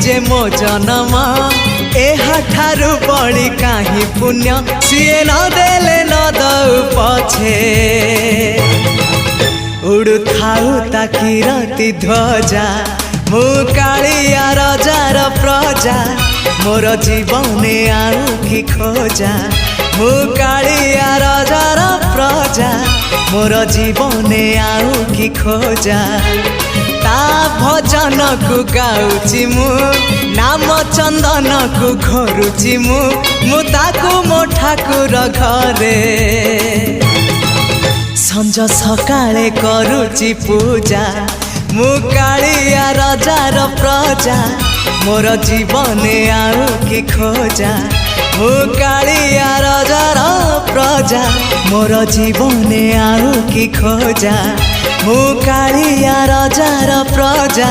जे मो जन्म एहाठारु बड़ी काहि पुण्य सीए न देले न दउ पछे उड़ु थाउ ताकि रति ध्वजा मु कालिया रजार प्रजा मोर जीवने आउ कि खोजा मु कालिया रजार प्रजा मोर जीवने आउ कि खोजा ता भजन को गाउची मु नाम चंदन को घरुची मु ताकू मो ठाकुर घरे संज सकाळे करुची पूजा मु कालिया रजार प्रजा मोर जीवने आउ कि खोजा मु कालिया रजार प्रजा मोर जीवने आउ कि खोजा मु कालिया रजार प्रजा।